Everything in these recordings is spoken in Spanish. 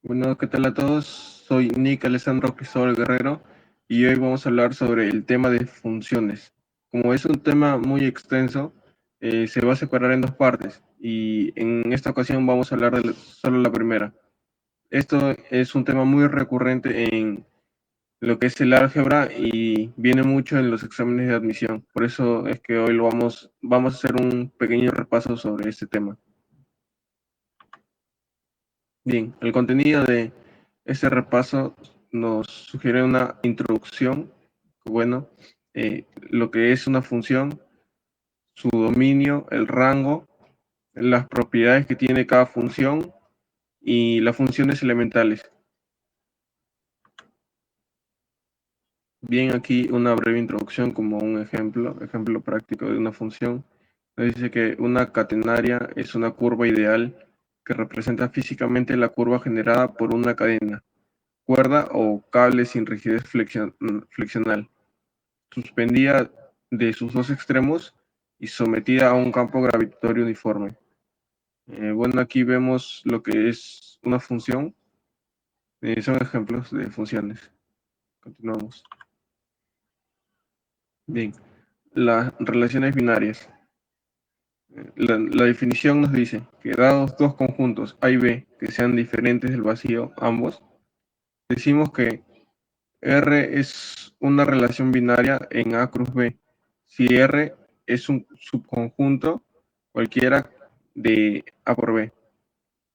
Bueno, ¿qué tal a todos? Soy Nick Alessandro Cristóbal Guerrero y hoy vamos a hablar sobre el tema de funciones. Como es un tema muy extenso, se va a separar en dos partes y en esta ocasión vamos a hablar de solo la primera. Esto es un tema muy recurrente en lo que es el álgebra y viene mucho en los exámenes de admisión. Por eso es que hoy vamos a hacer un pequeño repaso sobre este tema. Bien, el contenido de este repaso nos sugiere una introducción, bueno, lo que es una función, su dominio, el rango, las propiedades que tiene cada función y las funciones elementales. Bien, aquí una breve introducción como un ejemplo práctico de una función. Nos dice que una catenaria es una curva ideal que representa físicamente la curva generada por una cadena, cuerda o cable sin rigidez flexional, suspendida de sus dos extremos y sometida a un campo gravitatorio uniforme. Bueno, aquí vemos lo que es una función. Son ejemplos de funciones. Continuamos. Bien, las relaciones binarias. La definición nos dice que dados dos conjuntos A y B que sean diferentes del vacío, ambos, decimos que R es una relación binaria en A cruz B. Si R es un subconjunto cualquiera de A por B.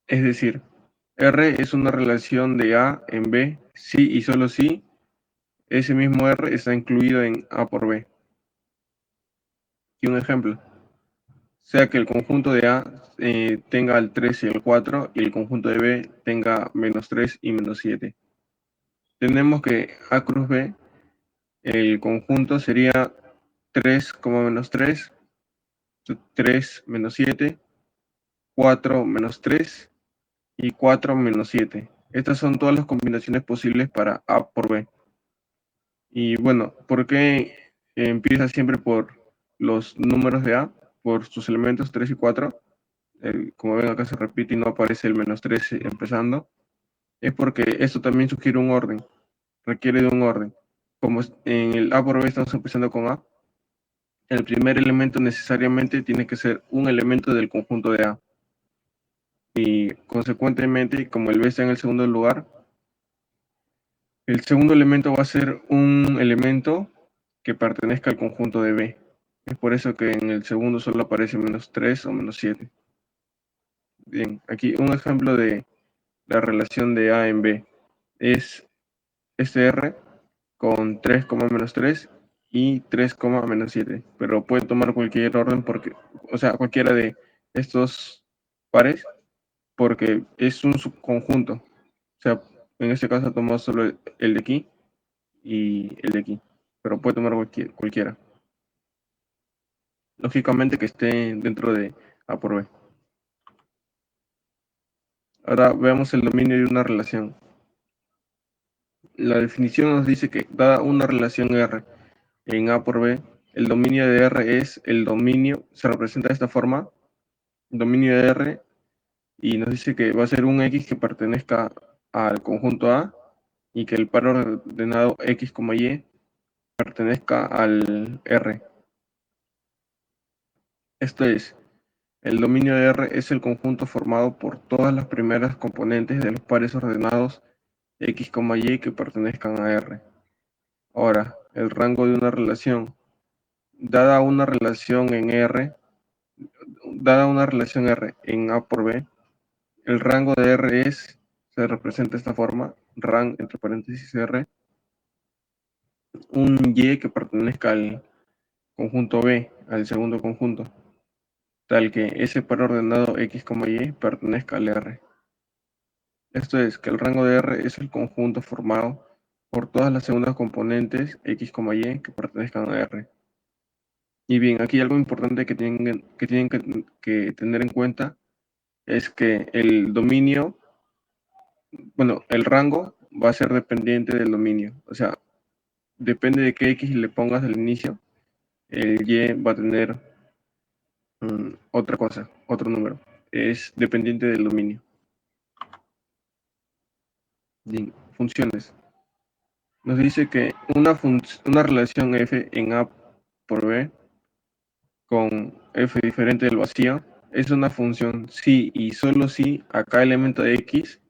Es decir, R es una relación de A en B si y solo si ese mismo R está incluido en A por B. Y un ejemplo, sea que el conjunto de A tenga el 3 y el 4 y el conjunto de B tenga menos 3 y menos 7. Tenemos que A cruz B, el conjunto sería 3, menos 3, 3 menos 7, 4 menos 3 y 4 menos 7. Estas son todas las combinaciones posibles para A por B. Y bueno, ¿por qué empieza siempre por los números de A? Por sus elementos 3 y 4. Como ven acá se repite y no aparece el menos 3 empezando. Es porque esto también sugiere un orden, requiere de un orden. Como en el A por B estamos empezando con A, el primer elemento necesariamente tiene que ser un elemento del conjunto de A. Y consecuentemente, como el B está en el segundo lugar, el segundo elemento va a ser un elemento que pertenezca al conjunto de B. Es por eso que en el segundo solo aparece menos 3 o menos 7. Bien, aquí un ejemplo de la relación de A en B es este R con 3, menos 3 y 3, menos 7. Pero puede tomar cualquier orden porque, o sea, cualquiera de estos pares porque es un subconjunto. O sea, en este caso tomamos solo el de aquí y el de aquí, pero puede tomar cualquiera. Lógicamente que esté dentro de A por B. Ahora veamos el dominio de una relación. La definición nos dice que dada una relación R en A por B, el dominio de R es el dominio, se representa de esta forma, dominio de R, y nos dice que va a ser un X que pertenezca al conjunto A y que el par ordenado X, Y pertenezca al R. Esto es, el dominio de R es el conjunto formado por todas las primeras componentes de los pares ordenados X, Y que pertenezcan a R. Ahora, el rango de una relación. Dada una relación en R, dada una relación R en A por B, el rango de R se representa de esta forma, rang entre paréntesis R, un Y que pertenezca al conjunto B, al segundo conjunto, tal que ese par ordenado X, Y pertenezca al R. Esto es, que el rango de R es el conjunto formado por todas las segundas componentes X, Y que pertenezcan a R. Y bien, aquí algo importante que tener en cuenta es que el dominio, bueno, el rango va a ser dependiente del dominio. O sea, depende de qué X le pongas al inicio, el Y va a tener otra cosa, otro número. Es dependiente del dominio. funciones. Nos dice que una relación f en A por B con f diferente del vacío es una función si y solo si a cada elemento de x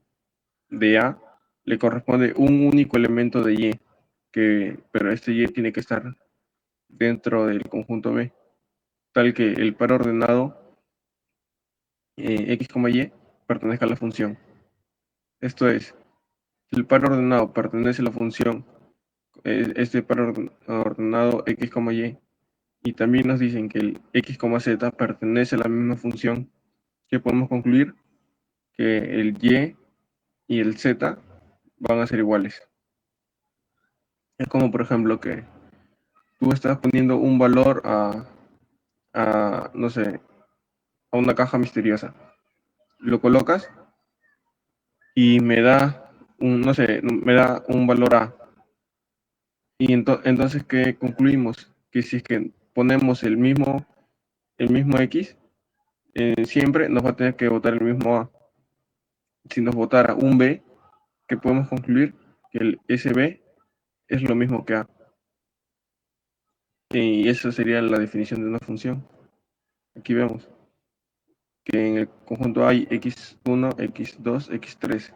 de A le corresponde un único elemento de Y, pero este Y tiene que estar dentro del conjunto B, tal que el par ordenado x, y pertenezca a la función. Esto es, si el par ordenado pertenece a la función, este par ordenado x, y también nos dicen que el x, z pertenece a la misma función, que podemos concluir que el y y el z van a ser iguales. Es como, por ejemplo, que tú estás poniendo un valor no sé, a una caja misteriosa. Lo colocas y me da no sé, me da un valor A. Y entonces, ¿qué concluimos? Que si es que ponemos el mismo X, siempre nos va a tener que votar el mismo A. Si nos votara un B, que podemos concluir que ese B es lo mismo que A. Y esa sería la definición de una función. Aquí vemos que en el conjunto hay x1, x2, x3.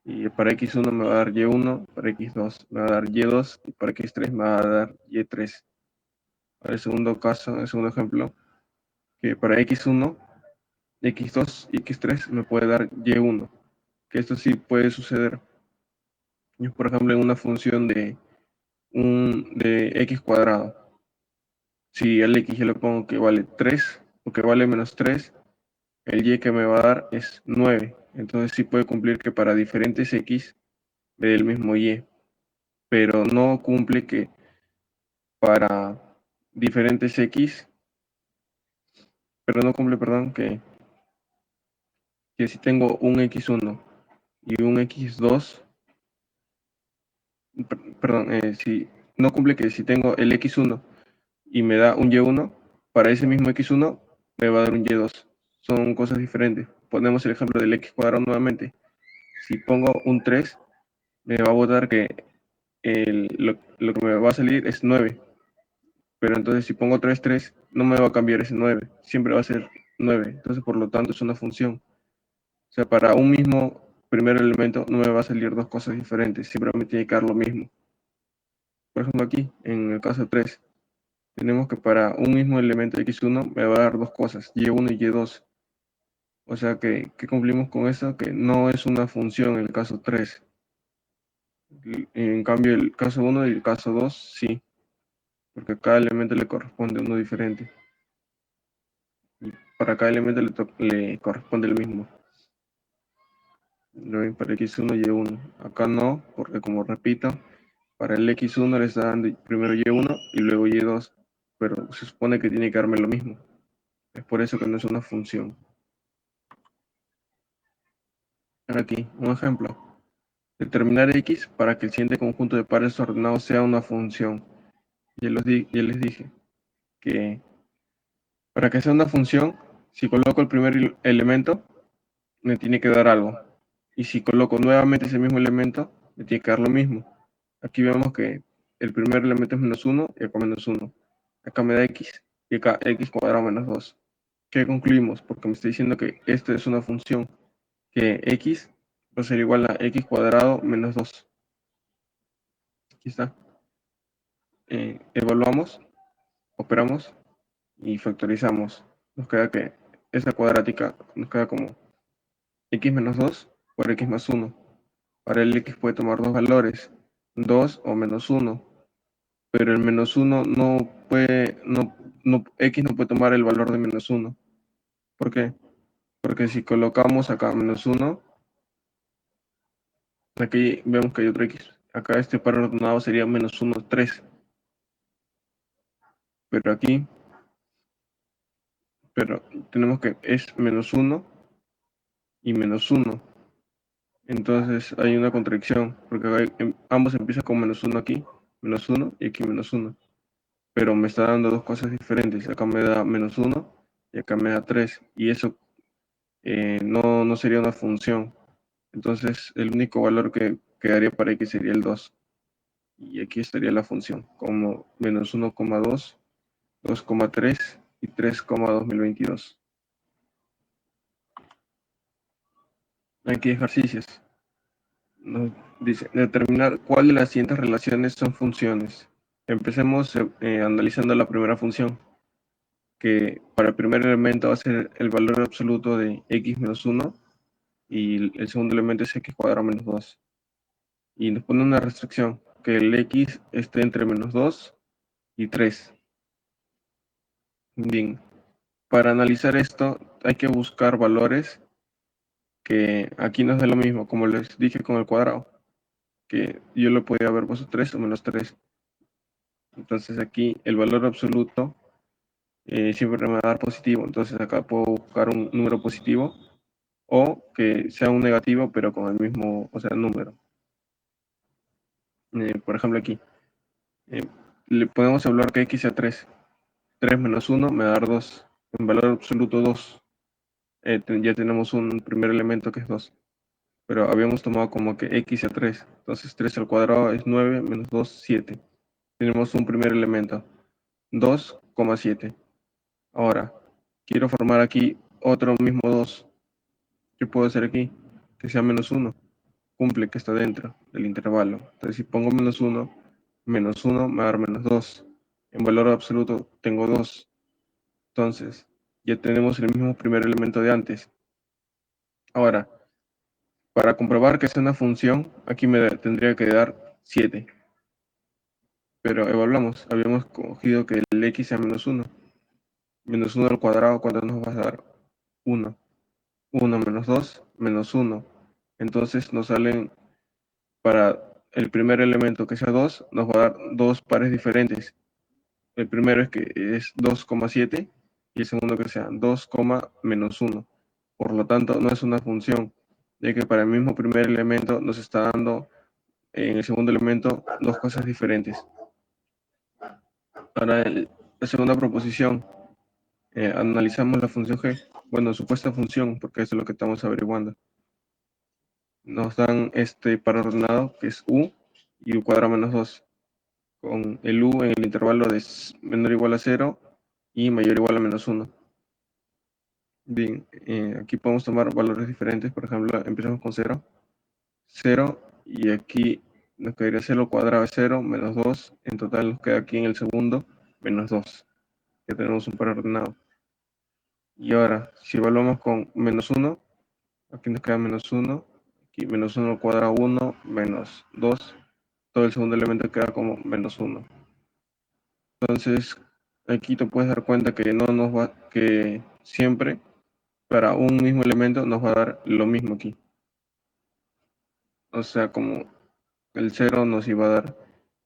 Y para x1 me va a dar y1, para x2 me va a dar y2 y para x3 me va a dar y3. Para el segundo caso, el segundo ejemplo, que para x1, x2 y x3 me puede dar y1. Que esto sí puede suceder. Yo, por ejemplo, en una función de x cuadrado. Si al x yo le pongo que vale 3 o que vale menos 3, el y que me va a dar es 9. Entonces sí puede cumplir que para diferentes x me dé el mismo y, pero no cumple que para diferentes x, pero no cumple, perdón, que si tengo un x1 y un x2, perdón, si no cumple que si tengo el x1 y me da un y1, para ese mismo x1 me va a dar un y2. Son cosas diferentes. Ponemos el ejemplo del x cuadrado nuevamente. Si pongo un 3, me va a botar que lo que me va a salir es 9. Pero entonces si pongo 3 3 no me va a cambiar ese 9. Siempre va a ser 9. Entonces, por lo tanto, es una función. O sea, para un mismo primer elemento no me va a salir dos cosas diferentes. Siempre me tiene que dar lo mismo. Por ejemplo, aquí, en el caso 3, tenemos que para un mismo elemento x1 me va a dar dos cosas, y1 y y2. O sea que cumplimos con eso, que no es una función en el caso 3. En cambio, el caso 1 y el caso 2 sí, porque a cada elemento le corresponde uno diferente. Y para cada elemento le corresponde el mismo. ¿No ven? Para x1 y y1. Acá no, porque como repito, para el x1 le está dando primero y1 y luego y2, pero se supone que tiene que darme lo mismo. Es por eso que no es una función. Aquí, un ejemplo. Determinar x para que el siguiente conjunto de pares ordenados sea una función. Ya les dije que para que sea una función, si coloco el primer elemento, me tiene que dar algo. Y si coloco nuevamente ese mismo elemento, me tiene que dar lo mismo. Aquí vemos que el primer elemento es menos 1 y acá menos 1. Acá me da x y acá x cuadrado menos 2. ¿Qué concluimos? Porque me está diciendo que esta es una función, que x va a ser igual a x cuadrado menos 2. Aquí está. Evaluamos, operamos y factorizamos. Nos queda que esta cuadrática nos queda como x menos 2 por x más 1. Ahora el x puede tomar dos valores, 2 o menos 1, pero el menos 1 x no puede tomar el valor de menos 1. ¿Por qué? Porque si colocamos acá menos 1, aquí vemos que hay otro x. Acá este par ordenado sería menos 1, 3. Pero aquí, pero tenemos que es menos 1 y menos 1. Entonces hay una contradicción, porque ambos empiezan con menos 1 aquí, menos 1 y aquí menos 1. Pero me está dando dos cosas diferentes. Acá me da menos 1 y acá me da 3. Y eso no sería una función. Entonces, el único valor que quedaría para x sería el 2. Y aquí estaría la función, como menos 1,2, 2,3 y 3,2022. Aquí ejercicios. Nos dice, determinar cuál de las siguientes relaciones son funciones. Empecemos analizando la primera función, que para el primer elemento va a ser el valor absoluto de x menos 1 y el segundo elemento es x cuadrado menos 2. Y nos pone una restricción, que el x esté entre menos 2 y 3. Bien, para analizar esto hay que buscar valores que aquí nos da lo mismo, como les dije con el cuadrado, que yo lo podía haber puesto 3 o menos 3. Entonces aquí el valor absoluto siempre me va a dar positivo, entonces acá puedo buscar un número positivo o que sea un negativo pero con el mismo, o sea, número. Por ejemplo aquí, eh, le podemos hablar que x sea 3. 3 menos 1 me va a dar 2. En valor absoluto 2. Ya tenemos un primer elemento que es 2. Pero habíamos tomado como que x sea 3. Entonces 3 al cuadrado es 9 menos 2, 7. Tenemos un primer elemento, 2,7. Ahora, quiero formar aquí otro mismo 2. ¿Qué puedo hacer aquí? Que sea menos 1. Cumple que está dentro del intervalo. Entonces, si pongo menos 1 me va a dar menos 2. En valor absoluto tengo 2. Entonces, ya tenemos el mismo primer elemento de antes. Ahora, para comprobar que es una función, aquí me tendría que dar 7. Pero evaluamos. Habíamos cogido que el x sea menos 1. Menos 1 al cuadrado, ¿cuánto nos va a dar? 1. 1 menos 2, menos 1. Entonces nos salen para el primer elemento que sea 2, nos va a dar dos pares diferentes. El primero es que es 2,7 y el segundo que sea 2, menos 1. Por lo tanto, no es una función, ya que para el mismo primer elemento nos está dando en el segundo elemento dos cosas diferentes. Ahora, la segunda proposición, analizamos la función g, bueno, supuesta función, porque eso es lo que estamos averiguando. Nos dan este par ordenado que es u y u cuadrado menos 2, con el u en el intervalo de menor o igual a 0 y mayor o igual a menos 1. Bien, aquí podemos tomar valores diferentes, por ejemplo, empezamos con 0, 0 y aquí nos quedaría 0 cuadrado de 0 menos 2, en total nos queda aquí en el segundo menos 2, ya tenemos un par ordenado. Y ahora, si evaluamos con menos 1, aquí nos queda menos 1, aquí menos 1 al cuadrado 1, menos 2, todo el segundo elemento queda como menos 1. Entonces, aquí te puedes dar cuenta que no nos va, que siempre para un mismo elemento nos va a dar lo mismo aquí. O sea, como el 0 nos iba a dar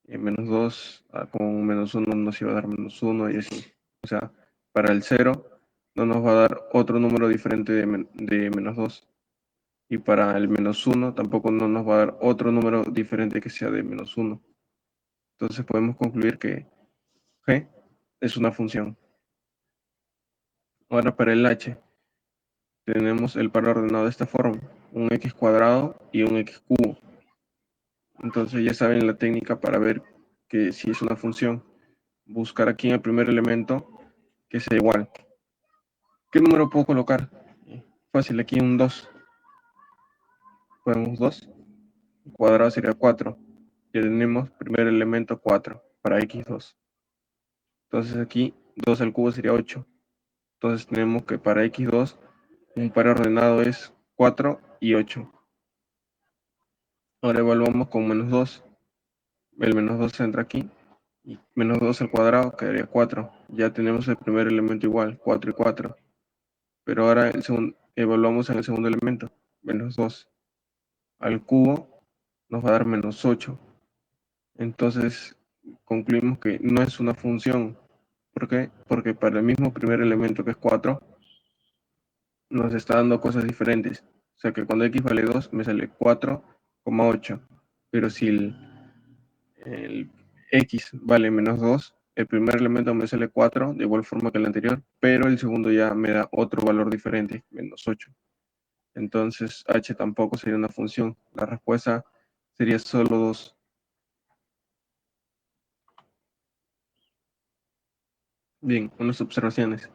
menos 2, con menos 1 nos iba a dar menos 1 y así. O sea, para el 0 no nos va a dar otro número diferente de menos 2. Y para el menos 1 tampoco no nos va a dar otro número diferente que sea de menos 1. Entonces podemos concluir que g es una función. Ahora para el h tenemos el par ordenado de esta forma, un x cuadrado y un x cubo. Entonces ya saben la técnica para ver que si es una función. Buscar aquí en el primer elemento que sea igual. ¿Qué número puedo colocar? Fácil, aquí un 2. Ponemos 2. El cuadrado sería 4. Ya tenemos primer elemento 4 para x2. Entonces aquí 2 al cubo sería 8. Entonces tenemos que para x2 un par ordenado es 4 y 8. Ahora evaluamos con menos 2. El menos 2 entra aquí. Y menos 2 al cuadrado quedaría 4. Ya tenemos el primer elemento igual, 4 y 4. Pero ahora evaluamos en el segundo elemento, menos 2 al cubo nos va a dar menos 8. Entonces concluimos que no es una función. ¿Por qué? Porque para el mismo primer elemento que es 4, nos está dando cosas diferentes. O sea que cuando x vale 2 me sale 4,8. Pero si el x vale menos 2, el primer elemento me sale 4, de igual forma que el anterior, pero el segundo ya me da otro valor diferente, menos 8. Entonces h tampoco sería una función. La respuesta sería solo 2. Bien, unas observaciones.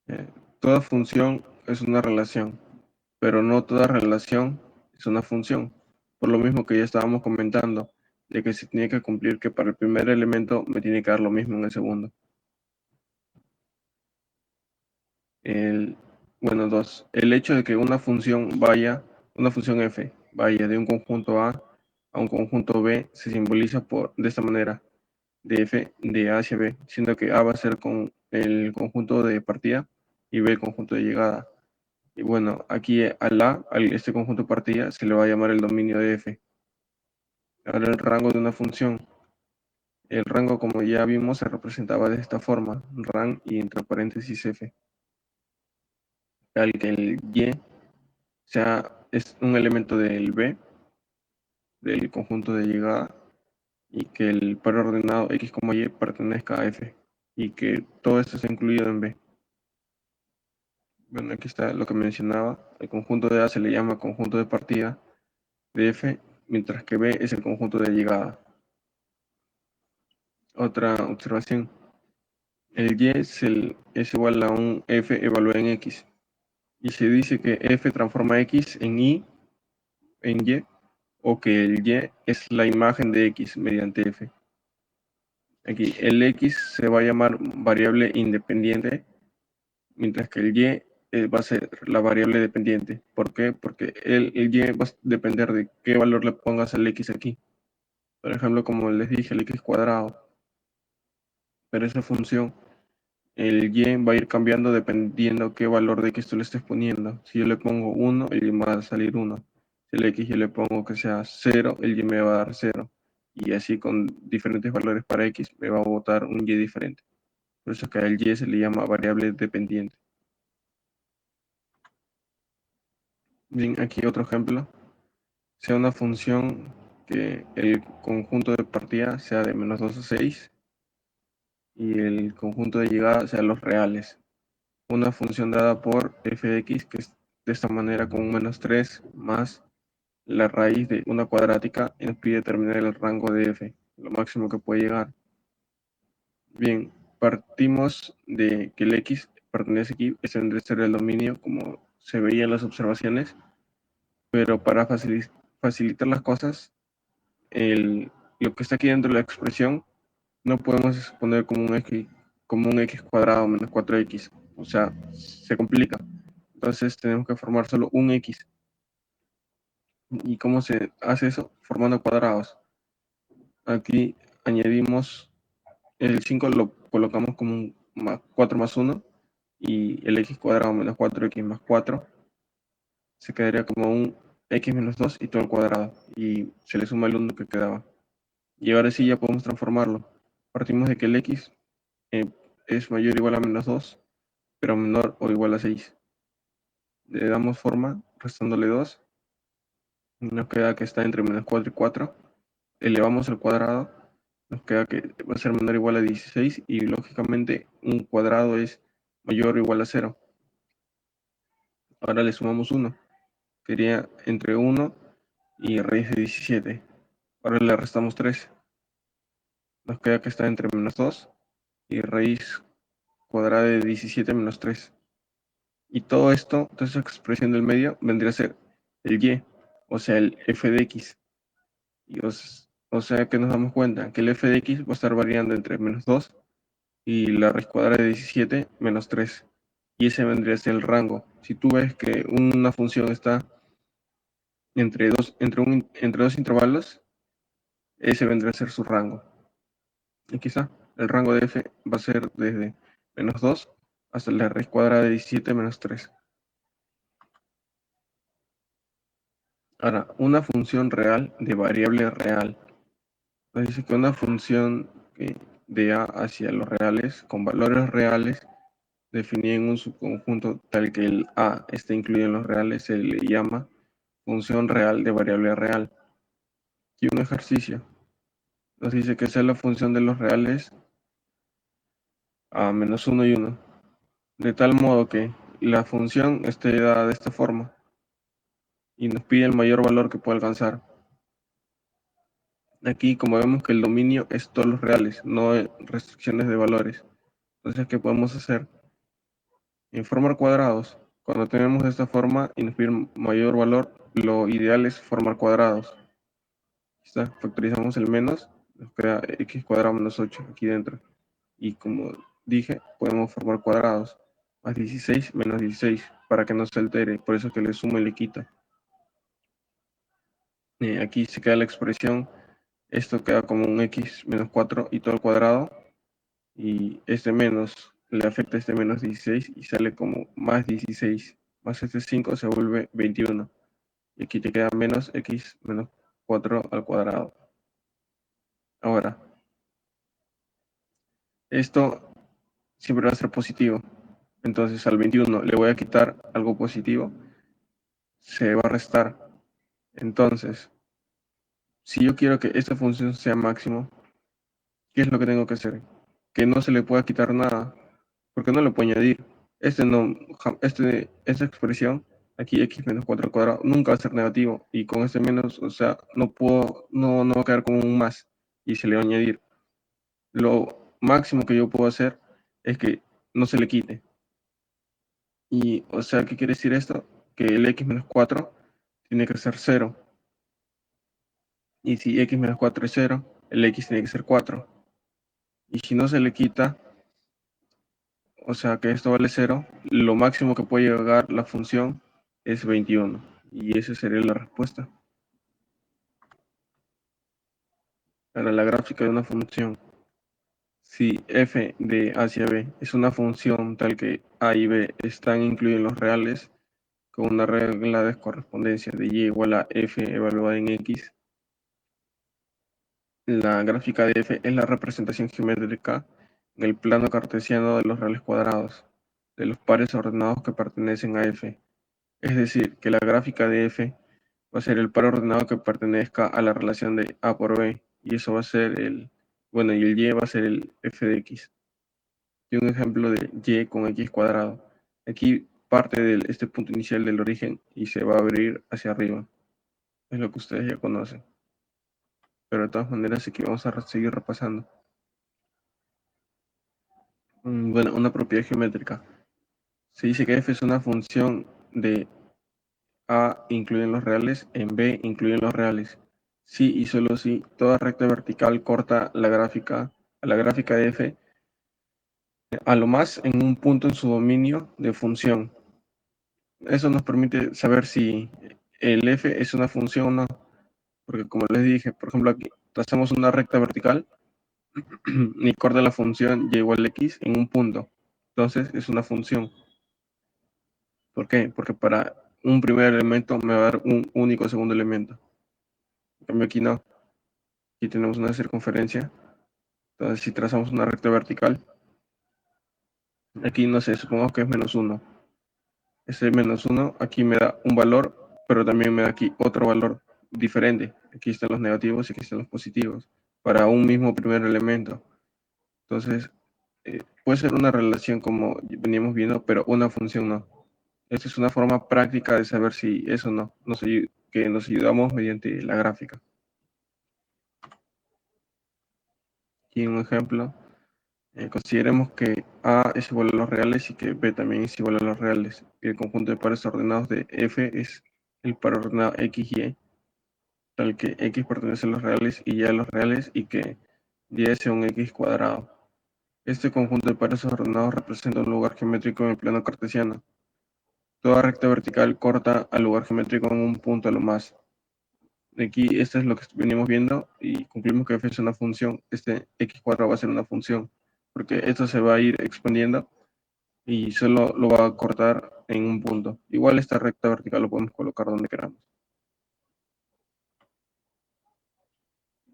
Eh, Toda función es una relación, pero no toda relación es una función. Por lo mismo que ya estábamos comentando, de que se tiene que cumplir que para el primer elemento me tiene que dar lo mismo en el segundo. El, bueno, dos, el hecho de que una función f, vaya de un conjunto A un conjunto B, se simboliza de esta manera, de f de A hacia B, siendo que A va a ser con el conjunto de partida y B el conjunto de llegada. Y bueno, aquí este conjunto de partida, se le va a llamar el dominio de f. Ahora el rango de una función. El rango, como ya vimos, se representaba de esta forma, ran y entre paréntesis f, al que el y es un elemento del B, del conjunto de llegada, y que el par ordenado X, Y pertenezca a F, y que todo esto está incluido en B. Bueno, aquí está lo que mencionaba. El conjunto de A se le llama conjunto de partida de F, mientras que B es el conjunto de llegada. Otra observación. El Y es igual a un F evaluado en X. Y se dice que F transforma X en Y, o que el Y es la imagen de X mediante F. Aquí el X se va a llamar variable independiente, mientras que el Y va a ser la variable dependiente. ¿Por qué? Porque el Y va a depender de qué valor le pongas al X aquí. Por ejemplo, como les dije, el X cuadrado. Pero esa función, el Y va a ir cambiando dependiendo qué valor de X tú le estés poniendo. Si yo le pongo 1, el Y me va a salir 1. Si el X yo le pongo que sea 0, el Y me va a dar 0. Y así con diferentes valores para X me va a botar un Y diferente. Por eso que al Y se le llama variable dependiente. Bien, aquí otro ejemplo. Sea una función que el conjunto de partida sea de -2 a 6 y el conjunto de llegada sea los reales. Una función dada por f de x, que es de esta manera con un -3 más la raíz de una cuadrática, y nos pide determinar el rango de f, lo máximo que puede llegar. Bien, partimos de que el x pertenece aquí, ese vendría a ser el dominio, como se veía en las observaciones, pero para facilitar las cosas, lo que está aquí dentro de la expresión no podemos poner como un x cuadrado menos 4x, o sea, se complica. Entonces tenemos que formar solo un x. ¿Y cómo se hace eso? Formando cuadrados. Aquí añadimos el 5, lo colocamos como un 4 más 1, y el x cuadrado menos 4x más 4 se quedaría como un x menos 2 y todo el cuadrado, y se le suma el 1 que quedaba. Y ahora sí ya podemos transformarlo. Partimos de que el x eh, es mayor o igual a -2, pero menor o igual a 6. Le damos forma restándole 2. Nos queda que está entre -4 y 4. Elevamos al cuadrado. Nos queda que va a ser menor o igual a 16. Y lógicamente un cuadrado es mayor o igual a 0. Ahora le sumamos 1. Quería entre 1 y raíz de 17. Ahora le restamos 3. Nos queda que está entre -2 y raíz cuadrada de 17 menos 3. Y todo esto, toda esa expresión del medio, vendría a ser el y, o sea, el f de x. O sea que nos damos cuenta que el f de x va a estar variando entre -2 y la raíz cuadrada de 17 menos 3. Y ese vendría a ser el rango. Si tú ves que una función está entre dos intervalos, ese vendría a ser su rango. Y quizá el rango de f va a ser desde -2 hasta la raíz cuadrada de 17 menos 3. Ahora, una función real de variable real. Nos dice que una función de A hacia los reales, con valores reales, definida en un subconjunto tal que el A esté incluido en los reales, se le llama función real de variable real. Y un ejercicio nos dice que sea la función de los reales a -1 y 1, de tal modo que la función esté dada de esta forma y nos pide el mayor valor que puede alcanzar. Aquí, como vemos que el dominio es todos los reales, no hay restricciones de valores. Entonces, ¿qué podemos hacer? En formar cuadrados. Cuando tenemos de esta forma y nos piden mayor valor, lo ideal es formar cuadrados. ¿Está? Factorizamos el menos, nos queda x cuadrado menos 8 aquí dentro. Y como dije, podemos formar cuadrados. Más 16 menos 16 para que no se altere. Por eso que le sumo y le quita. Aquí se queda la expresión. Esto queda como un x menos 4 y todo al cuadrado. Y este menos le afecta a este menos 16 y sale como más 16. Más este 5 se vuelve 21. Y aquí te queda menos x menos 4 al cuadrado. Ahora, esto siempre va a ser positivo. Entonces al 21 le voy a quitar algo positivo, se va a restar. Entonces, si yo quiero que esta función sea máximo, ¿qué es lo que tengo que hacer? Que no se le pueda quitar nada, porque no lo puedo añadir. Esta expresión, aquí x menos 4 al cuadrado, nunca va a ser negativo. Y con este menos, o sea, no va a quedar como un más y se le va a añadir. Lo máximo que yo puedo hacer es que no se le quite. Y, o sea, ¿qué quiere decir esto? Que el x menos 4 tiene que ser 0. Y si x menos 4 es 0, el x tiene que ser 4. Y si no se le quita, o sea que esto vale 0, lo máximo que puede llegar la función es 21. Y esa sería la respuesta. Para la gráfica de una función, si f de a hacia b es una función tal que a y b están incluidos en los reales, con una regla de correspondencia de y igual a f evaluada en x, la gráfica de f es la representación geométrica en el plano cartesiano de los reales cuadrados, de los pares ordenados que pertenecen a f. Es decir, que la gráfica de f va a ser el par ordenado que pertenezca a la relación de a por b, y eso va a ser bueno, y el y va a ser el f de x. Y un ejemplo de y con x cuadrado. Aquí parte de este punto inicial del origen y se va a abrir hacia arriba. Es lo que ustedes ya conocen. Pero de todas maneras aquí vamos a seguir repasando. Bueno, una propiedad geométrica. Se dice que f es una función de a incluyen los reales, en b incluyen los reales. Si y solo si toda recta vertical corta a la gráfica de f a lo más en un punto en su dominio de función. Eso nos permite saber si el f es una función o no. Porque como les dije, por ejemplo aquí trazamos una recta vertical y corta la función y igual a x en un punto. Entonces es una función. ¿Por qué? Porque para un primer elemento me va a dar un único segundo elemento. En cambio aquí no. Aquí tenemos una circunferencia. Entonces si trazamos una recta vertical, aquí no sé, supongamos que es menos 1. Ese menos 1 aquí me da un valor, pero también me da aquí otro valor diferente. Aquí están los negativos y aquí están los positivos. Para un mismo primer elemento. Entonces, puede ser una relación como veníamos viendo, pero una función no. Esta es una forma práctica de saber si eso no, que nos ayudamos mediante la gráfica. Aquí un ejemplo. Consideremos que A es igual a los reales y que B también es igual a los reales. El conjunto de pares ordenados de F es el par ordenado X y Y, tal que X pertenece a los reales y Y a los reales y que Y sea un X cuadrado. Este conjunto de pares ordenados representa un lugar geométrico en el plano cartesiano. Toda recta vertical corta al lugar geométrico en un punto a lo más. Aquí esto es lo que venimos viendo y concluimos que f es una función. Este x cuadrado va a ser una función, porque esto se va a ir expandiendo y solo lo va a cortar en un punto. Igual esta recta vertical lo podemos colocar donde queramos.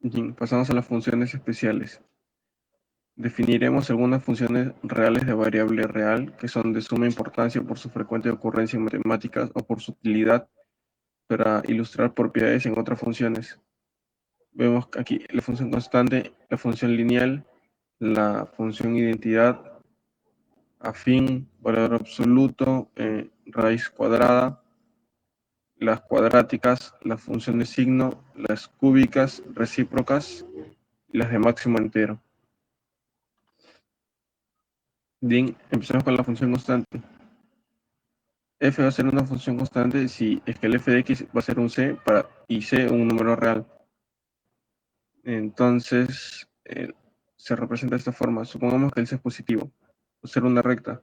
Bien, pasamos a las funciones especiales. Definiremos algunas funciones reales de variable real que son de suma importancia por su frecuente ocurrencia en matemáticas o por su utilidad para ilustrar propiedades en otras funciones. Vemos aquí la función constante, la función lineal, la función identidad, afín, valor absoluto, raíz cuadrada, las cuadráticas, las funciones signo, las cúbicas, recíprocas y las de máximo entero. Bien, empezamos con la función constante. F va a ser una función constante si es que el f de x va a ser un c y c un número real. Entonces, se representa de esta forma. Supongamos que el c es positivo, va a ser una recta.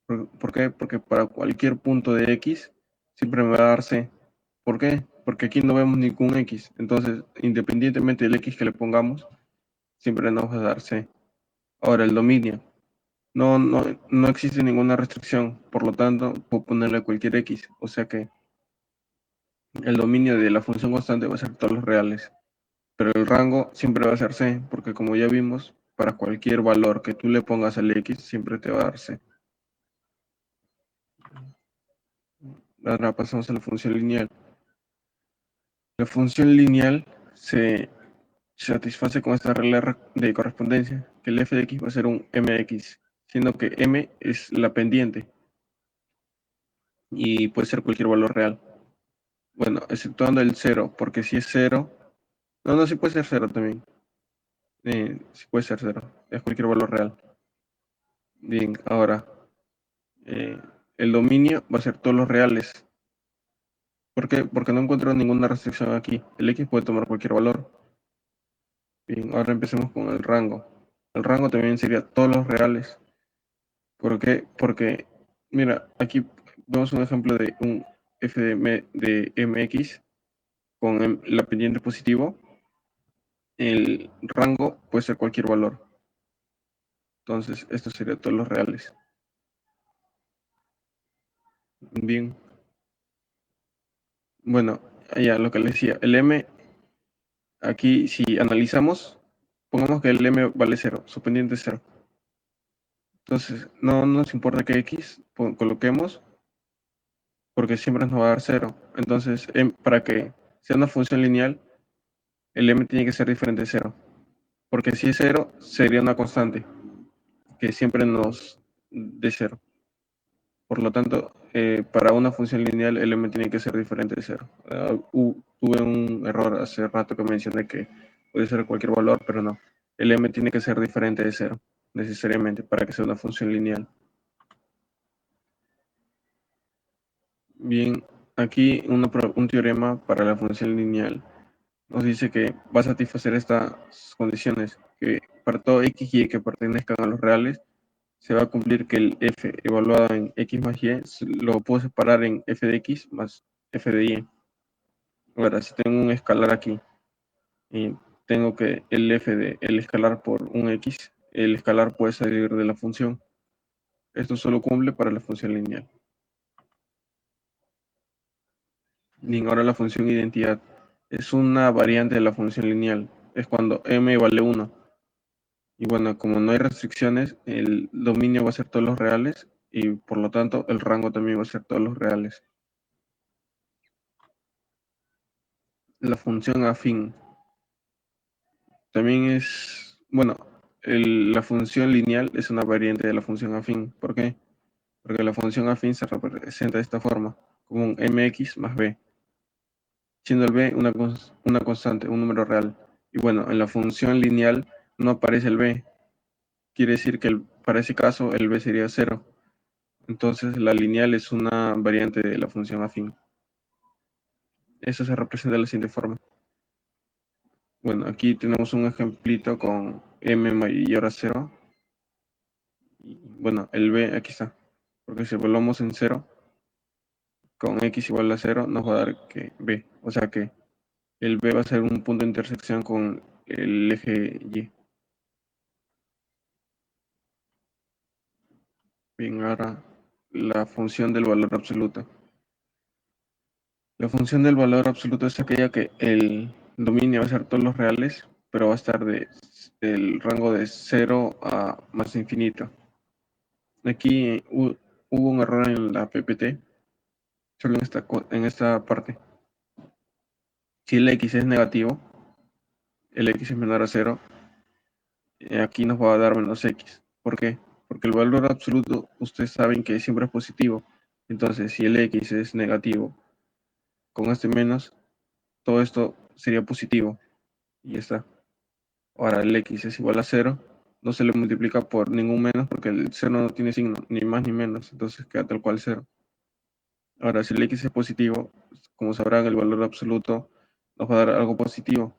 ¿Por qué? Porque para cualquier punto de x siempre me va a dar c. ¿Por qué? Porque aquí no vemos ningún x. Entonces, independientemente del x que le pongamos, siempre nos va a dar c. Ahora, el dominio. No existe ninguna restricción, por lo tanto, puedo ponerle cualquier x. O sea que el dominio de la función constante va a ser todos los reales. Pero el rango siempre va a ser c, porque como ya vimos, para cualquier valor que tú le pongas al x, siempre te va a dar c. Ahora pasamos a la función lineal. La función lineal se satisface con esta regla de correspondencia, que el f de x va a ser un mx, siendo que m es la pendiente y puede ser cualquier valor real. Bueno, exceptuando el cero, porque si es cero, no, sí puede ser cero también. Sí puede ser cero, es cualquier valor real. Bien, ahora, eh, el dominio va a ser todos los reales. ¿Por qué? Porque no encuentro ninguna restricción aquí. El x puede tomar cualquier valor. Bien, ahora empecemos con el rango. El rango también sería todos los reales. ¿Por qué? Porque, mira, aquí vemos un ejemplo de un f de mx con la pendiente positivo. El rango puede ser cualquier valor. Entonces, esto sería todos los reales. Bien, bueno, ya lo que les decía, el m, aquí si analizamos, pongamos que el m vale cero, su pendiente es cero. Entonces, no nos importa que x coloquemos, porque siempre nos va a dar cero. Entonces, para que sea una función lineal, el m tiene que ser diferente de cero. Porque si es cero, sería una constante, que siempre nos dé cero. Por lo tanto, para una función lineal, el m tiene que ser diferente de cero. Tuve un error hace rato que mencioné que puede ser cualquier valor, pero no. El m tiene que ser diferente de cero, necesariamente, para que sea una función lineal. Bien, aquí un teorema para la función lineal nos dice que va a satisfacer estas condiciones, que para todo x y y que pertenezcan a los reales, se va a cumplir que el f evaluado en x más y lo puedo separar en f de x más f de y. Ahora, si tengo un escalar aquí y tengo que el f de el escalar por un x, el escalar puede salir de la función. Esto solo cumple para la función lineal. Bien, ahora la función identidad es una variante de la función lineal. Es cuando m vale 1. Y bueno, como no hay restricciones, el dominio va a ser todos los reales y por lo tanto el rango también va a ser todos los reales. La función afín también es, bueno, la función lineal es una variante de la función afín. ¿Por qué? Porque la función afín se representa de esta forma, como un mx más b, siendo el b una constante, un número real. Y bueno, en la función lineal no aparece el b, quiere decir que para ese caso el b sería cero. Entonces la lineal es una variante de la función afín. Eso se representa de la siguiente forma. Bueno, aquí tenemos un ejemplito con m mayor a cero. Y bueno, el b aquí está. Porque si evaluamos en cero, con x igual a cero, nos va a dar que b. O sea que el b va a ser un punto de intersección con el eje y. Bien, ahora la función del valor absoluto. La función del valor absoluto es aquella que el dominio va a ser todos los reales, pero va a estar del rango de cero a más infinito. Aquí hubo un error en la PPT, solo en esta parte. Si el x es negativo, el x es menor a cero, aquí nos va a dar menos x. ¿Por qué? Porque el valor absoluto, ustedes saben que siempre es positivo. Entonces, si el x es negativo con este menos, todo esto sería positivo y ya está. Ahora el x es igual a cero, no se le multiplica por ningún menos porque el cero no tiene signo, ni más ni menos, entonces queda tal cual cero. Ahora, si el x es positivo, como sabrán, el valor absoluto nos va a dar algo positivo,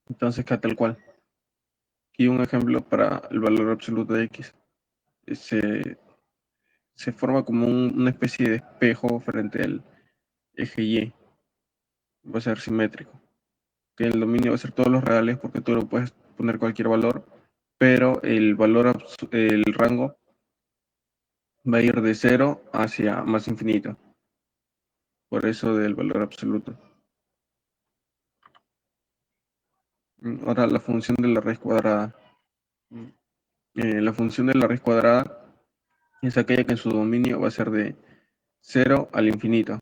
entonces queda tal cual. Aquí un ejemplo para el valor absoluto de x. Se, se forma como una especie de espejo frente al eje y, va a ser simétrico. Que el dominio va a ser todos los reales porque tú lo puedes poner cualquier valor, pero el rango va a ir de cero hacia más infinito, por eso del valor absoluto. Ahora la función de la raíz cuadrada. La función de la raíz cuadrada es aquella que en su dominio va a ser de cero al infinito.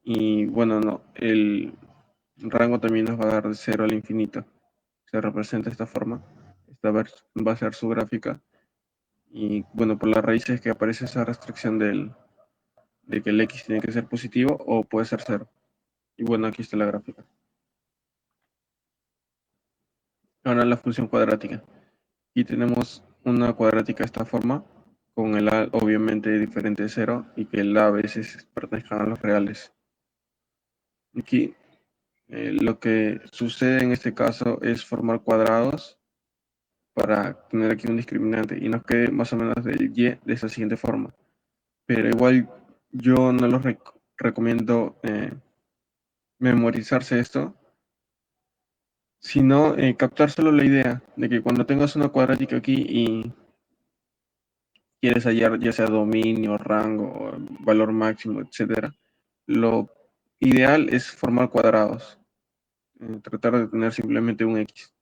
Y bueno, no, el rango también nos va a dar de cero al infinito. Se representa de esta forma. Esta va a ser su gráfica. Y bueno, por las raíces que aparece esa restricción de que el x tiene que ser positivo o puede ser cero. Y bueno, aquí está la gráfica. Ahora la función cuadrática. Aquí tenemos una cuadrática de esta forma, con el a obviamente diferente de cero y que el a veces pertenezcan a los reales. Aquí lo que sucede en este caso es formar cuadrados para tener aquí un discriminante y nos quede más o menos del y de esa siguiente forma. Pero igual yo no los recomiendo memorizarse esto, sino captar solo la idea de que cuando tengas una cuadrática aquí y quieres hallar ya sea dominio, rango, valor máximo, etcétera, lo ideal es formar cuadrados, tratar de tener simplemente un x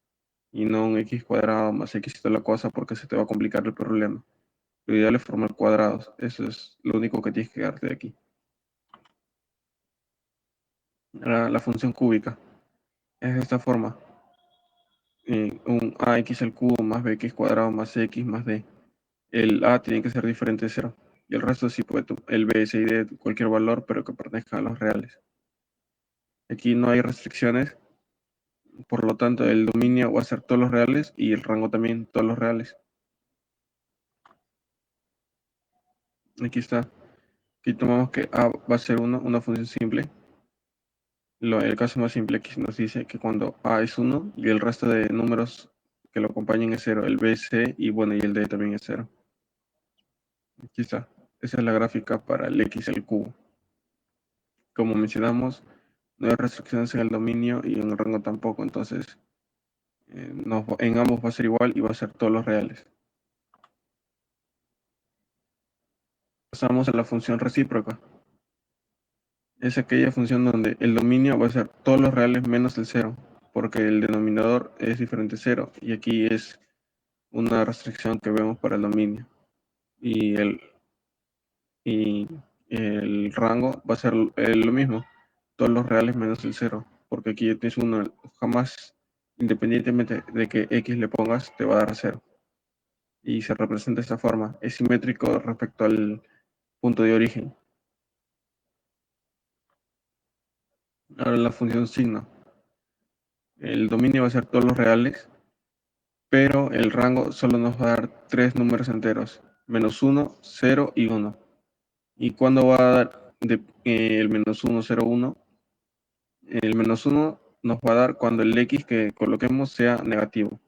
y no un x cuadrado más x y toda la cosa porque se te va a complicar el problema. Lo ideal es formar cuadrados, eso es lo único que tienes que darte de aquí. Ahora, la función cúbica es de esta forma. Un ax al cubo más bx cuadrado más x más d. El a tiene que ser diferente de cero. Y el resto sí puede, el b, c y d, cualquier valor, pero que pertenezca a los reales. Aquí no hay restricciones, por lo tanto el dominio va a ser todos los reales y el rango también todos los reales. Aquí está. Aquí tomamos que a va a ser una función simple. El caso más simple aquí nos dice que cuando a es 1 y el resto de números que lo acompañen es cero, el b, c y bueno, y el d también es cero. Aquí está. Esa es la gráfica para el x al cubo. Como mencionamos, no hay restricciones en el dominio y en el rango tampoco, entonces en ambos va a ser igual y va a ser todos los reales. Pasamos a la función recíproca. Es aquella función donde el dominio va a ser todos los reales menos el cero, porque el denominador es diferente a cero y aquí es una restricción que vemos para el dominio. Y y el rango va a ser lo mismo, todos los reales menos el cero, porque aquí tienes uno, jamás, independientemente de que x le pongas, te va a dar cero. Y se representa de esta forma, es simétrico respecto al punto de origen. Ahora la función signo. El dominio va a ser todos los reales, pero el rango solo nos va a dar tres números enteros, menos uno, cero y uno. ¿Y cuándo va a dar el menos uno, cero, uno? El menos uno nos va a dar cuando el x que coloquemos sea negativo.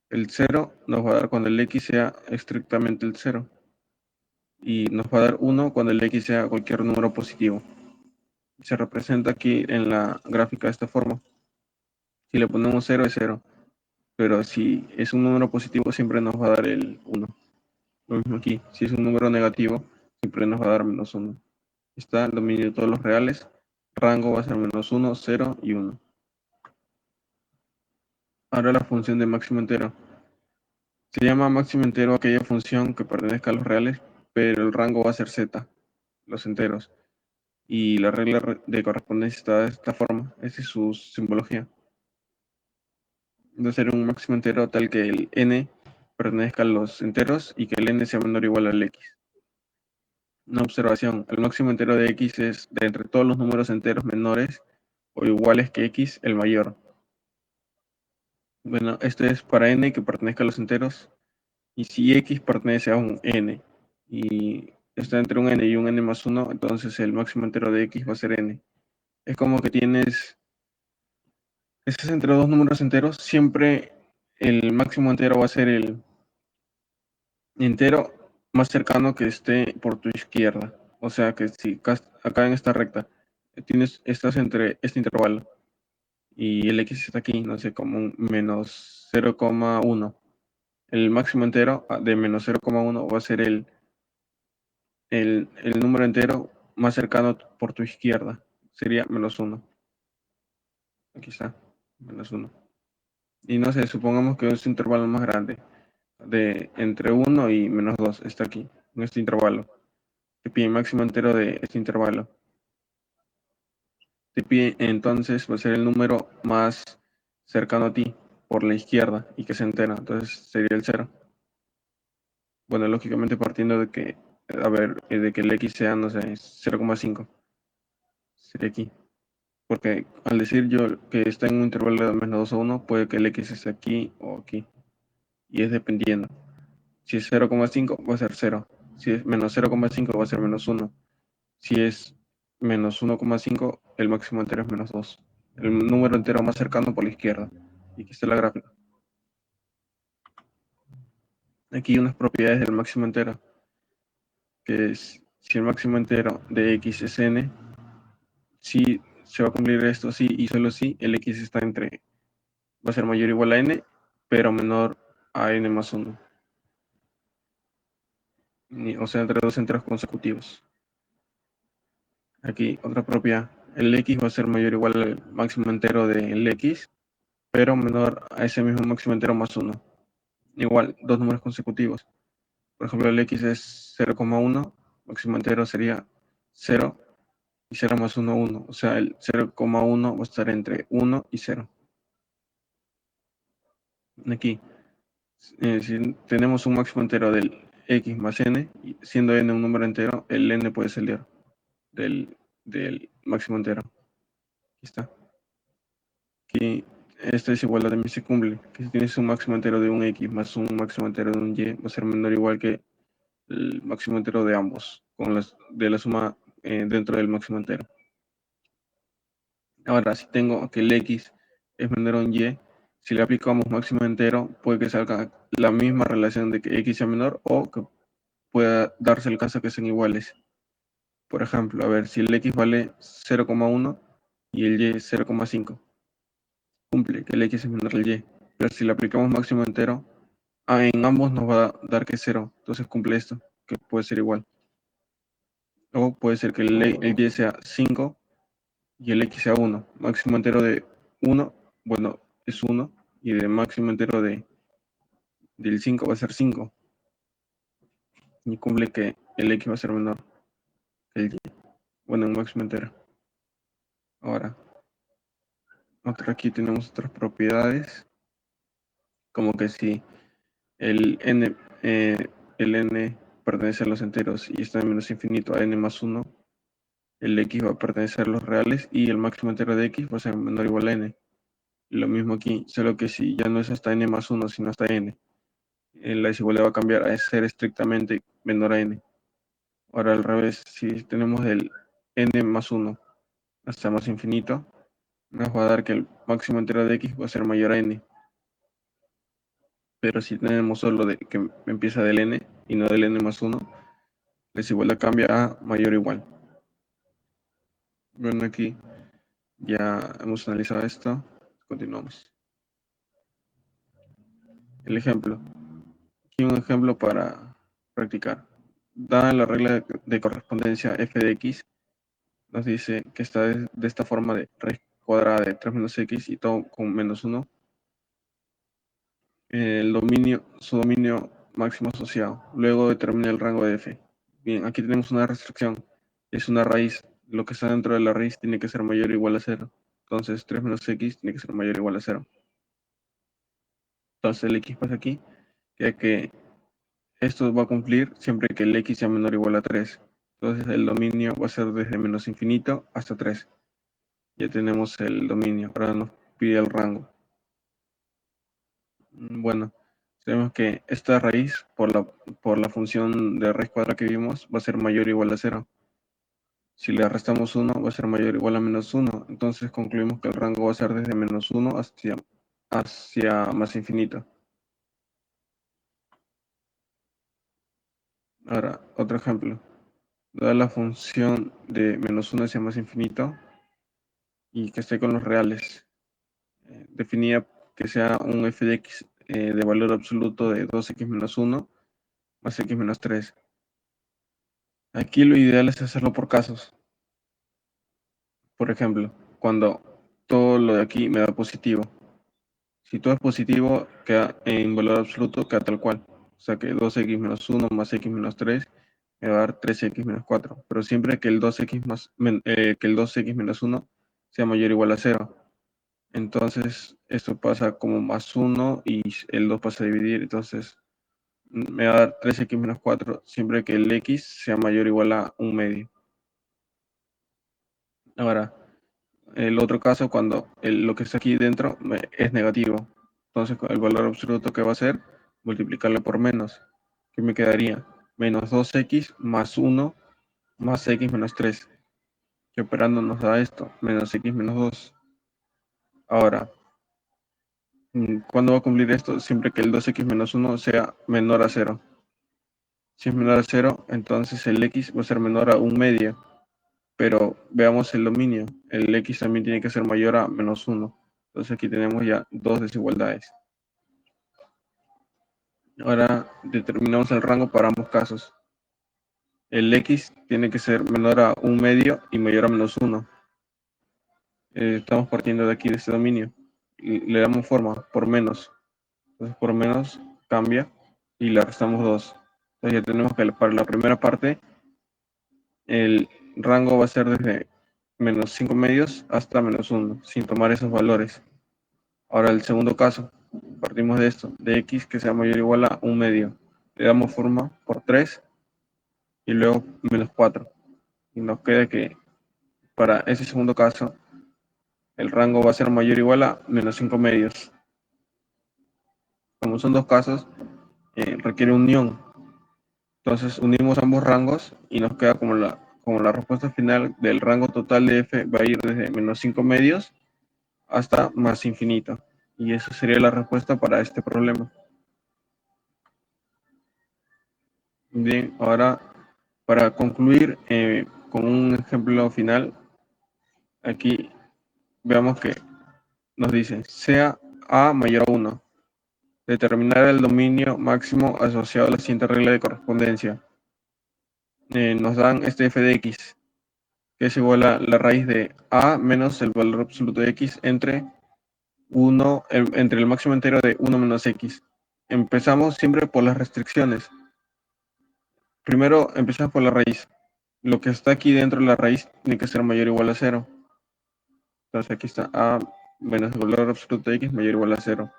El cero nos va a dar cuando el x sea estrictamente el cero. Y nos va a dar uno cuando el x sea cualquier número positivo. Se representa aquí en la gráfica de esta forma. Si le ponemos cero es cero, pero si es un número positivo siempre nos va a dar el uno. Lo mismo aquí, si es un número negativo siempre nos va a dar menos uno. Está el dominio de todos los reales. Rango va a ser menos uno, cero y uno. Ahora la función de máximo entero. Se llama máximo entero aquella función que pertenezca a los reales, pero el rango va a ser z, los enteros. Y la regla de correspondencia está de esta forma. Esa es su simbología. De ser un máximo entero tal que el n pertenezca a los enteros y que el n sea menor o igual al x. Una observación, el máximo entero de x es de entre todos los números enteros menores o iguales que x, el mayor. Bueno, esto es para n que pertenezca a los enteros, y si x pertenece a un n y está entre un n y un n más 1, entonces el máximo entero de x va a ser n. Es como que estás entre dos números enteros, siempre el máximo entero va a ser el entero más cercano que esté por tu izquierda. O sea que si acá en esta recta estás entre este intervalo y el x está aquí, no sé, como un menos 0,1. El máximo entero de menos 0,1 va a ser el número entero más cercano por tu izquierda. Sería menos 1. Aquí está, menos 1. Y no sé, supongamos que es un intervalo más grande, de entre 1 y menos 2, está aquí, en este intervalo. Te pide el máximo entero de este intervalo. Te pide entonces va a ser el número más cercano a ti por la izquierda y que se entera. Entonces sería el cero. Bueno, lógicamente partiendo de que, a ver, de que el x sea, no sé, 0,5. Sería aquí. Porque al decir yo que está en un intervalo de menos 2 a 1, puede que el x esté aquí o aquí. Y es dependiendo. Si es 0,5 va a ser cero. Si es menos 0,5 va a ser menos 1. Si es menos 1,5, el máximo entero es menos 2. El número entero más cercano por la izquierda. Y aquí está la gráfica. Aquí hay unas propiedades del máximo entero, que es si el máximo entero de x es n, si se va a cumplir esto, sí y solo si el x está entre, va a ser mayor o igual a n, pero menor a n más 1. O sea, entre dos enteros consecutivos. Aquí otra propiedad, el x va a ser mayor o igual al máximo entero del x, pero menor a ese mismo máximo entero más 1. Igual, dos números consecutivos. Por ejemplo, el x es 0,1, máximo entero sería 0 y 0 más 1, 1. O sea, el 0,1 va a estar entre 1 y 0. Aquí, si tenemos un máximo entero del x más n, siendo n un número entero, el n puede salir del máximo entero. Aquí está. Aquí, esta desigualdad también se cumple, que si tienes un máximo entero de un x más un máximo entero de un y, va a ser menor o igual que el máximo entero de ambos, de la suma dentro del máximo entero. Ahora, si tengo que el x es menor a un y, si le aplicamos máximo entero, puede que salga la misma relación de que x sea menor o que pueda darse el caso que sean iguales. Por ejemplo, a ver, si el x vale 0,1 y el y 0,5, cumple que el x es menor al y. Pero si le aplicamos máximo entero, en ambos nos va a dar que es 0. Entonces cumple esto, que puede ser igual. O puede ser que el y sea 5 y el x sea 1. Máximo entero de 1, bueno, es 1. Y de máximo entero del 5 va a ser 5. Y cumple que el x va a ser menor que el y. Bueno, en máximo entero. Ahora, aquí tenemos otras propiedades. Como que si el n, eh, el n pertenece a los enteros y está de menos infinito a n más 1, el x va a pertenecer a los reales y el máximo entero de x va a ser menor o igual a n. Lo mismo aquí, solo que si ya no es hasta n más 1, sino hasta n, la desigualdad va a cambiar a ser estrictamente menor a n. Ahora al revés, si tenemos el n más 1 hasta más infinito, nos va a dar que el máximo entero de x va a ser mayor a n. Pero si tenemos solo de que empieza del n y no del n más 1, la desigualdad cambia a mayor o igual. Bueno, aquí ya hemos analizado esto. Continuamos. El ejemplo. Aquí un ejemplo para practicar. Dada la regla de correspondencia f de x, nos dice que está de esta forma de raíz cuadrada de 3 menos x y todo con menos 1. Su dominio máximo asociado. Luego determina el rango de f. Bien, aquí tenemos una restricción. Es una raíz. Lo que está dentro de la raíz tiene que ser mayor o igual a 0. Entonces 3 menos x tiene que ser mayor o igual a 0. Entonces el x pasa aquí, ya que esto va a cumplir siempre que el x sea menor o igual a 3. Entonces el dominio va a ser desde menos infinito hasta 3. Ya tenemos el dominio. Ahora nos pide el rango. Bueno, sabemos que esta raíz por la función de raíz cuadrada que vimos va a ser mayor o igual a 0. Si le restamos 1 va a ser mayor o igual a -1. Entonces concluimos que el rango va a ser desde -1 hacia más infinito. Ahora, otro ejemplo. Dada la función de -1 hacia más infinito y que esté con los reales, definida que sea un f de x de valor absoluto de 2x menos 1 más x menos 3. Aquí lo ideal es hacerlo por casos. Por ejemplo, cuando todo lo de aquí me da positivo. Si todo es positivo, queda en valor absoluto, queda tal cual. O sea que 2x menos 1 más x menos 3 me va a dar 3x menos 4. Pero siempre que el 2x menos 1 sea mayor o igual a 0. Entonces, esto pasa como más 1 y el 2 pasa a dividir. Entonces, me va a dar 3x menos 4 siempre que el x sea mayor o igual a un medio. Ahora, el otro caso, cuando lo que está aquí dentro es negativo. Entonces, el valor absoluto que va a ser, multiplicarlo por menos. ¿Qué me quedaría? Menos 2x más 1 más x menos 3. Que operando nos da esto, menos x menos 2. Ahora, ¿cuándo va a cumplir esto? Siempre que el 2x menos 1 sea menor a 0. Si es menor a 0, entonces el x va a ser menor a un medio. Pero veamos el dominio. El x también tiene que ser mayor a -1. Entonces aquí tenemos ya dos desigualdades. Ahora determinamos el rango para ambos casos. El x tiene que ser menor a un medio y mayor a -1. Estamos partiendo de aquí, de este dominio. Le damos forma por menos. Entonces por menos cambia y le restamos 2. Entonces ya tenemos que para la primera parte el rango va a ser desde menos 5 medios hasta -1, sin tomar esos valores. Ahora el segundo caso, partimos de esto, de x que sea mayor o igual a un medio. Le damos forma por 3 y luego -4. Y nos queda que para ese segundo caso el rango va a ser mayor o igual a -5 medios. Como son dos casos, requiere unión. Entonces unimos ambos rangos y nos queda como la respuesta final del rango total de f va a ir desde -5 medios hasta más infinito. Y esa sería la respuesta para este problema. Bien, ahora para concluir con un ejemplo final, aquí veamos que nos dice, sea A mayor a 1, determinar el dominio máximo asociado a la siguiente regla de correspondencia. Nos dan este f de x, que es igual a la raíz de A menos el valor absoluto de x entre el máximo entero de 1 menos x. Empezamos siempre por las restricciones. Primero empezamos por la raíz. Lo que está aquí dentro de la raíz tiene que ser mayor o igual a 0. Entonces aquí está a menos el valor absoluto de x mayor o igual a 0.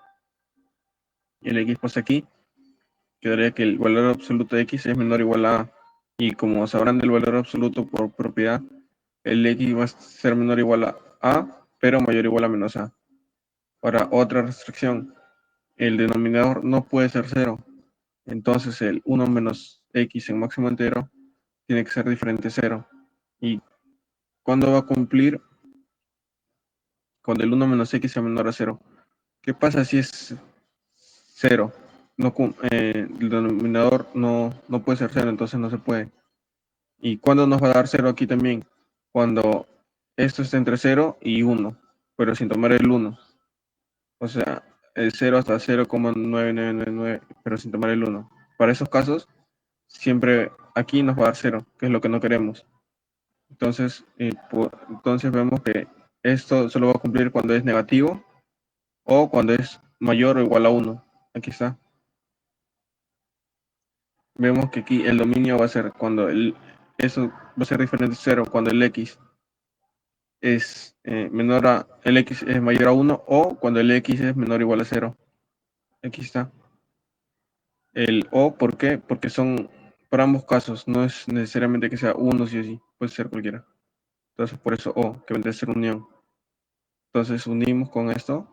Y el x pasa aquí, quedaría que el valor absoluto de x es menor o igual a a. Y como sabrán del valor absoluto por propiedad, el x va a ser menor o igual a, pero mayor o igual a menos a. Ahora, otra restricción, el denominador no puede ser 0. Entonces el 1 menos x en máximo entero tiene que ser diferente a 0. ¿Y cuándo va a cumplir? Cuando el 1 menos x sea menor a 0. ¿Qué pasa si es 0? No, el denominador no puede ser 0, entonces no se puede. ¿Y cuándo nos va a dar 0 aquí también? Cuando esto esté entre 0 y 1, pero sin tomar el 1. O sea, el 0 hasta 0,9999, pero sin tomar el 1. Para esos casos, siempre aquí nos va a dar 0, que es lo que no queremos. Entonces vemos que esto solo va a cumplir cuando es negativo o cuando es mayor o igual a 1. Aquí está. Vemos que aquí el dominio va a ser eso va a ser diferente a 0 cuando el x es el x es mayor a 1 o cuando el x es menor o igual a 0. Aquí está. El o, ¿por qué? Porque son para ambos casos, no es necesariamente que sea uno sí o sí, puede ser cualquiera. Entonces, por eso O, que vendría a ser unión. Entonces, unimos con esto,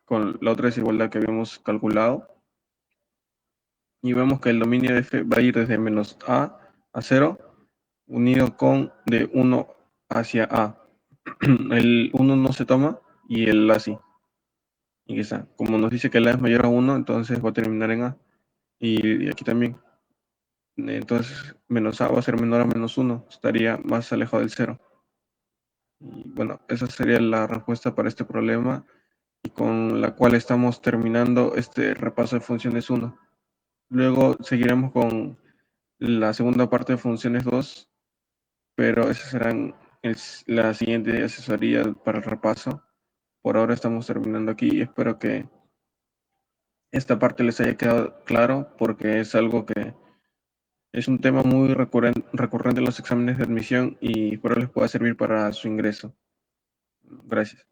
con la otra desigualdad que habíamos calculado, y vemos que el dominio de f va a ir desde menos a 0, unido con de 1 hacia a. El uno no se toma y el a sí. Y quizá, como nos dice que el a es mayor a 1, entonces va a terminar en a. Y aquí también. Entonces, menos a va a ser menor a menos 1, estaría más alejado del cero. Y bueno, esa sería la respuesta para este problema y con la cual estamos terminando este repaso de funciones 1. Luego seguiremos con la segunda parte de funciones 2, pero esas serán la siguiente asesoría para el repaso. Por ahora estamos terminando aquí y espero que esta parte les haya quedado claro porque es algo que es un tema muy recurrente en los exámenes de admisión y espero les pueda servir para su ingreso. Gracias.